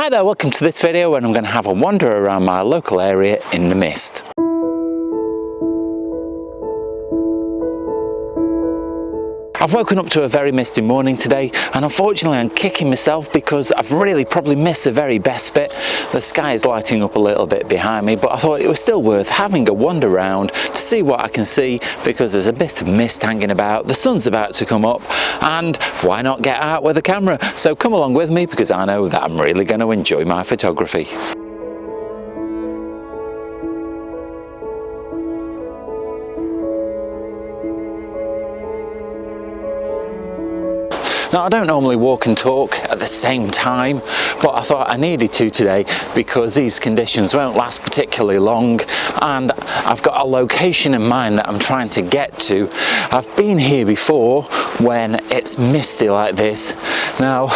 Hi there, welcome to this video and I'm going to have a wander around my local area in the mist. I've woken up to a very misty morning today and unfortunately I'm kicking myself because I've really probably missed the very best bit. The sky is lighting up a little bit behind me, but I thought it was still worth having a wander around to see what I can see because there's a bit of mist hanging about, the sun's about to come up, and why not get out with a camera? So come along with me because I know that I'm really going to enjoy my photography. Now, I don't normally walk and talk at the same time, but I thought I needed to today because these conditions won't last particularly long and I've got a location in mind that I'm trying to get to. I've been here before when it's misty like this. Now,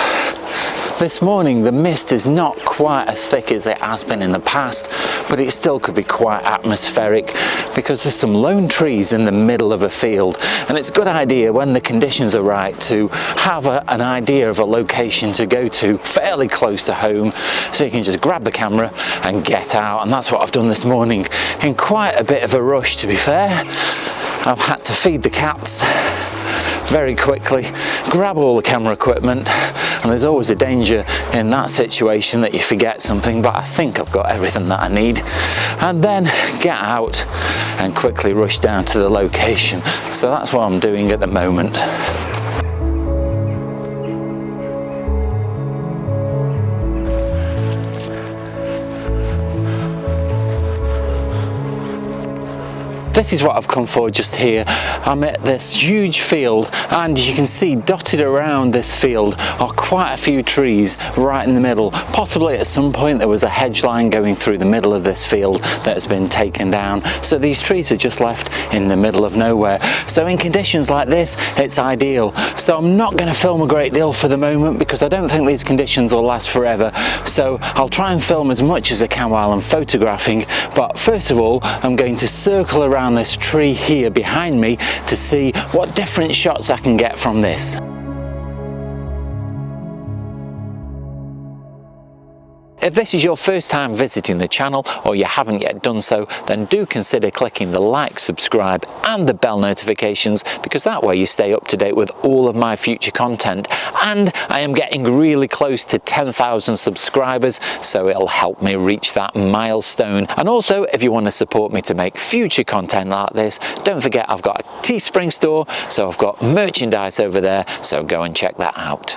this morning the mist is not quite as thick as it has been in the past, but it still could be quite atmospheric because there's some lone trees in the middle of a field, and it's a good idea when the conditions are right to have an idea of a location to go to fairly close to home so you can just grab the camera and get out. And that's what I've done this morning in quite a bit of a rush, to be fair. I've had to feed the cats very quickly, grab all the camera equipment, and there's always a danger in that situation that you forget something, but I think I've got everything that I need, and then get out and quickly rush down to the location. So that's what I'm doing at the moment. This is what I've come for just here. I'm at this huge field and you can see dotted around this field are quite a few trees right in the middle. Possibly at some point there was a hedge line going through the middle of this field that has been taken down. So these trees are just left in the middle of nowhere. So in conditions like this, it's ideal. So I'm not going to film a great deal for the moment because I don't think these conditions will last forever. So I'll try and film as much as I can while I'm photographing. But first of all, I'm going to circle around this tree here behind me to see what different shots I can get from this. If this is your first time visiting the channel or you haven't yet done so, then do consider clicking the like, subscribe and the bell notifications because that way you stay up to date with all of my future content. And I am getting really close to 10,000 subscribers, so it'll help me reach that milestone. And also, if you want to support me to make future content like this, don't forget I've got a Teespring store, so I've got merchandise over there, so go and check that out.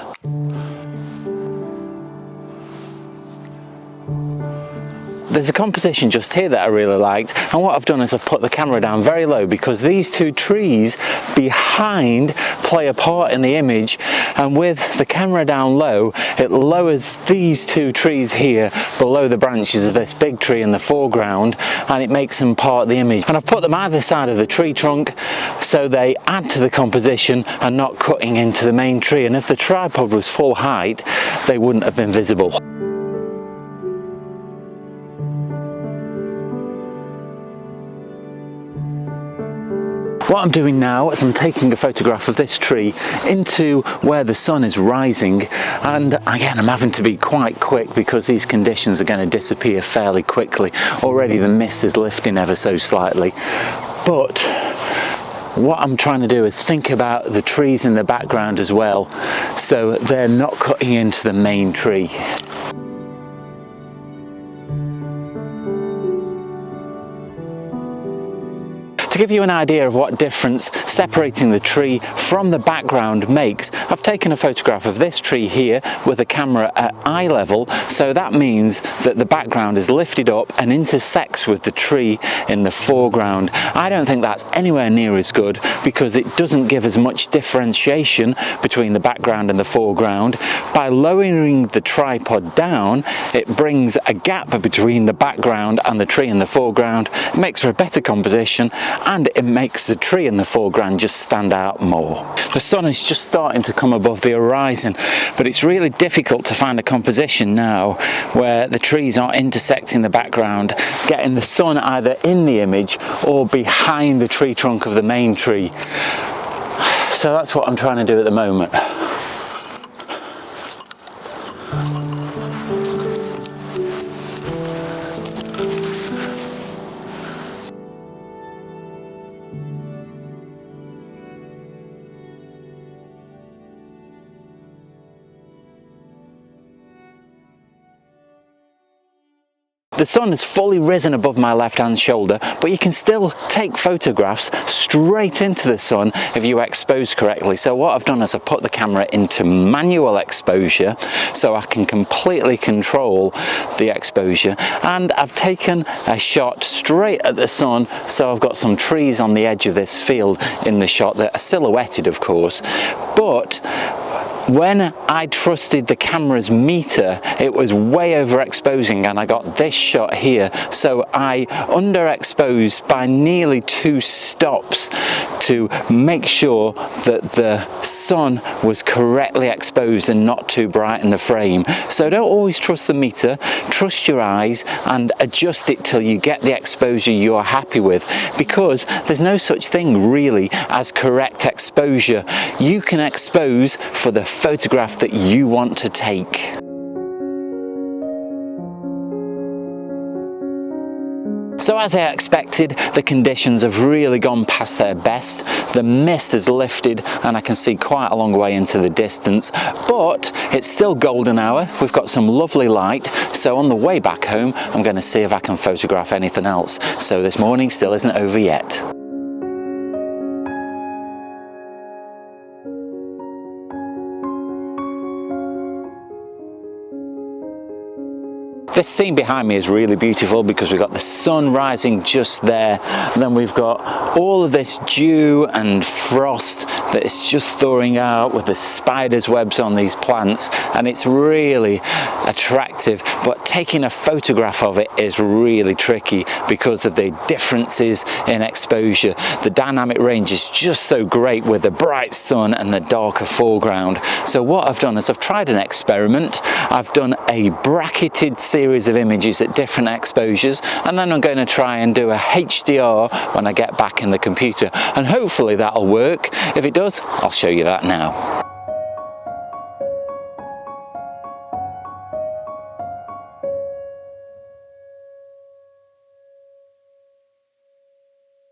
There's a composition just here that I really liked, and what I've done is I've put the camera down very low because these two trees behind play a part in the image, and with the camera down low it lowers these two trees here below the branches of this big tree in the foreground and it makes them part of the image. And I've put them either side of the tree trunk so they add to the composition and not cutting into the main tree, and if the tripod was full height they wouldn't have been visible. What I'm doing now is I'm taking a photograph of this tree into where the sun is rising, and again I'm having to be quite quick because these conditions are going to disappear fairly quickly. Already the mist is lifting ever so slightly, but what I'm trying to do is think about the trees in the background as well, so they're not cutting into the main tree. To give you an idea of what difference separating the tree from the background makes, I've taken a photograph of this tree here with the camera at eye level, so that means that the background is lifted up and intersects with the tree in the foreground. I don't think that's anywhere near as good because it doesn't give as much differentiation between the background and the foreground. By lowering the tripod down, it brings a gap between the background and the tree in the foreground. It makes for a better composition and it makes the tree in the foreground just stand out more. The sun is just starting to come above the horizon, but it's really difficult to find a composition now where the trees are intersecting the background, getting the sun either in the image or behind the tree trunk of the main tree. So that's what I'm trying to do at the moment. The sun has fully risen above my left hand shoulder, but you can still take photographs straight into the sun if you expose correctly. So what I've done is I've put the camera into manual exposure so I can completely control the exposure, and I've taken a shot straight at the sun, so I've got some trees on the edge of this field in the shot that are silhouetted, of course, but when I trusted the camera's meter, it was way overexposing, and I got this shot here. So I underexposed by nearly 2 stops to make sure that the sun was correctly exposed and not too bright in the frame. So don't always trust the meter, trust your eyes and adjust it till you get the exposure you're happy with, because there's no such thing really as correct exposure. You can expose for the photograph that you want to take. So as I expected, the conditions have really gone past their best. The mist has lifted and I can see quite a long way into the distance, but it's still golden hour. We've got some lovely light, so on the way back home I'm going to see if I can photograph anything else. So this morning still isn't over yet. This scene behind me is really beautiful because we've got the sun rising just there, and then we've got all of this dew and frost that is just thawing out with the spider's webs on these plants, and it's really attractive, but taking a photograph of it is really tricky because of the differences in exposure. The dynamic range is just so great with the bright sun and the darker foreground. So what I've done is I've tried an experiment. I've done a bracketed series of images at different exposures, and then I'm going to try and do a HDR when I get back in the computer, and hopefully that'll work. If it does, I'll show you that now.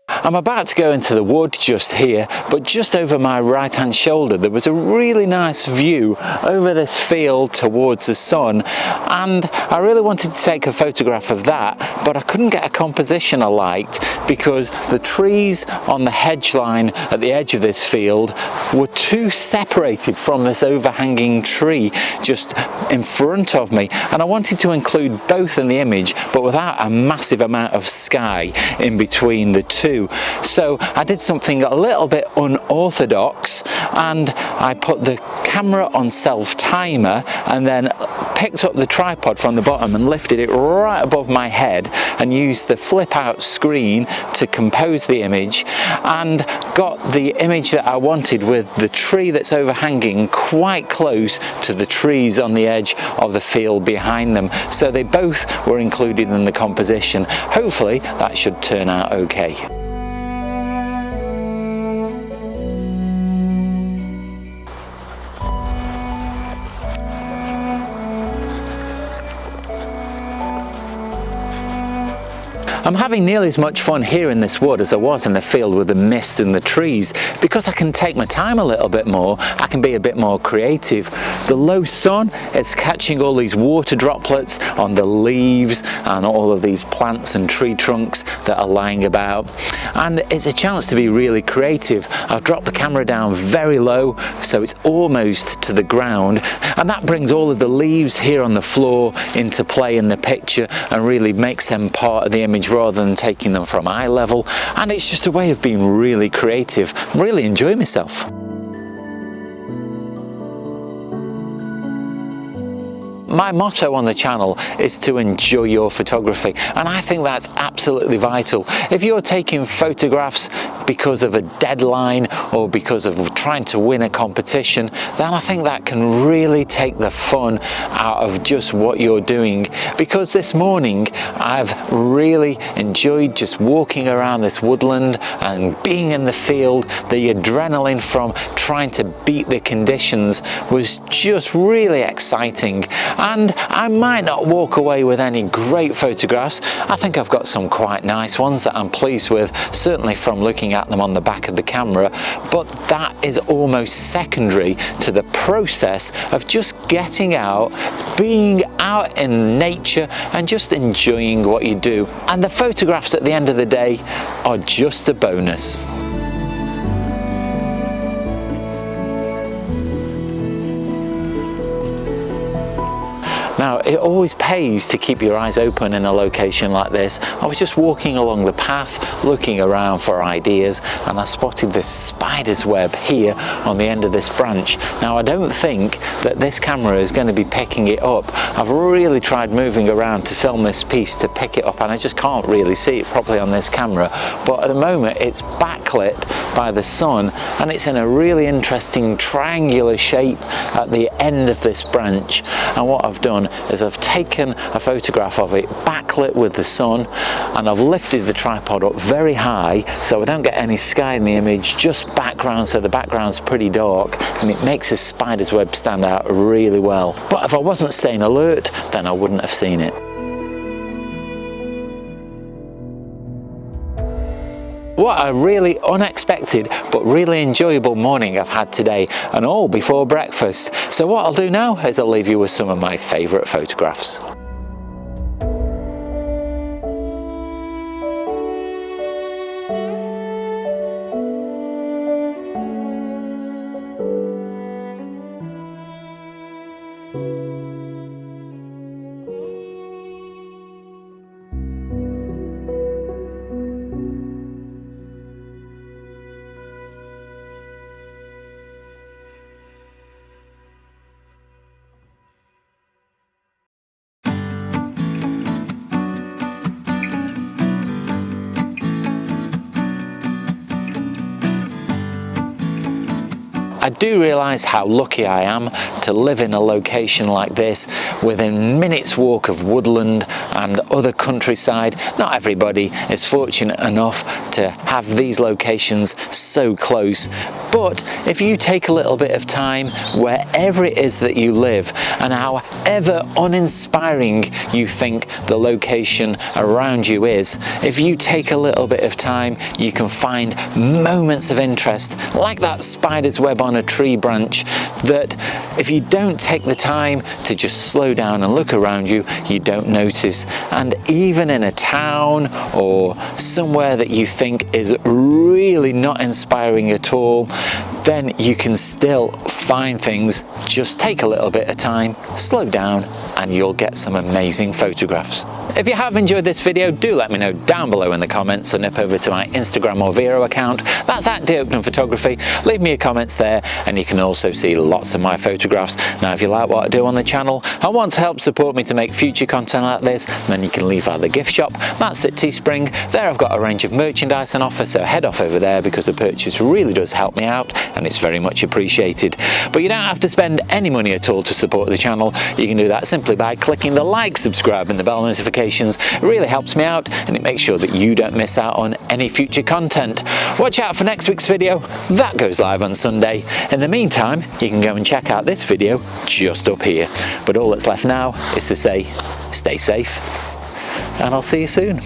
I'm about to go into the wood just here, but just over my right hand shoulder there was a really nice view over this field towards the sun, and I really wanted to take a photograph of that, but I couldn't get a composition I liked because the trees on the hedge line at the edge of this field were too separated from this overhanging tree just in front of me, and I wanted to include both in the image but without a massive amount of sky in between the two. So I did something a little bit unorthodox, and I put the camera on self-timer and then picked up the tripod from the bottom and lifted it right above my head and used the flip out screen to compose the image, and got the image that I wanted with the tree that's overhanging quite close to the trees on the edge of the field behind them. So they both were included in the composition. Hopefully that should turn out okay. I'm having nearly as much fun here in this wood as I was in the field with the mist and the trees, because I can take my time a little bit more. I can be a bit more creative. The low sun is catching all these water droplets on the leaves and all of these plants and tree trunks that are lying about, and it's a chance to be really creative. I've dropped the camera down very low so it's almost to the ground, and that brings all of the leaves here on the floor into play in the picture and really makes them part of the image rather than taking them from eye level, and it's just a way of being really creative. I'm really enjoying myself. My motto on the channel is to enjoy your photography, and I think that's absolutely vital. If you're taking photographs because of a deadline or because of trying to win a competition, then I think that can really take the fun out of just what you're doing. Because this morning I've really enjoyed just walking around this woodland and being in the field. The adrenaline from trying to beat the conditions was just really exciting. And I might not walk away with any great photographs. I think I've got some quite nice ones that I'm pleased with, certainly from looking at them on the back of the camera, but that is almost secondary to the process of just getting out, being out in nature and just enjoying what you do. And the photographs at the end of the day are just a bonus. Now, it always pays to keep your eyes open in a location like this. I was just walking along the path, looking around for ideas, and I spotted this spider's web here on the end of this branch. Now, I don't think that this camera is going to be picking it up. I've really tried moving around to film this piece to pick it up, and I just can't really see it properly on this camera. But at the moment, it's backlit by the sun, and it's in a really interesting triangular shape at the end of this branch. And what I've done is I've taken a photograph of it backlit with the sun, and I've lifted the tripod up very high so I don't get any sky in the image, just background, so the background's pretty dark, and it makes this spider's web stand out really well. But if I wasn't staying alert, then I wouldn't have seen it. What a really unexpected but really enjoyable morning I've had today, and all before breakfast. So what I'll do now is I'll leave you with some of my favourite photographs. I do realise how lucky I am to live in a location like this within minutes walk of woodland and other countryside. Not everybody is fortunate enough to have these locations so close, but if you take a little bit of time wherever it is that you live, and however uninspiring you think the location around you is, if you take a little bit of time, you can find moments of interest like that spider's web on a tree branch that if you don't take the time to just slow down and look around you, you don't notice. And even in a town or somewhere that you think is really not inspiring at all, then you can still find things. Just take a little bit of time, slow down, and you'll get some amazing photographs. If you have enjoyed this video, do let me know down below in the comments, or nip over to my Instagram or Vero account. That's at Oakden Photography. Leave me your comments there, and you can also see lots of my photographs. Now, if you like what I do on the channel and want to help support me to make future content like this, then you can leave out the gift shop. That's at Teespring. There I've got a range of merchandise on offer, so head off over there because the purchase really does help me out, and it's very much appreciated. But you don't have to spend any money at all to support the channel. You can do that simply by clicking the like, subscribe and the bell notifications. It really helps me out, and it makes sure that you don't miss out on any future content. Watch out for next week's video. That goes live on Sunday. In the meantime, you can go and check out this video just up here. But all that's left now is to say, stay safe, and I'll see you soon.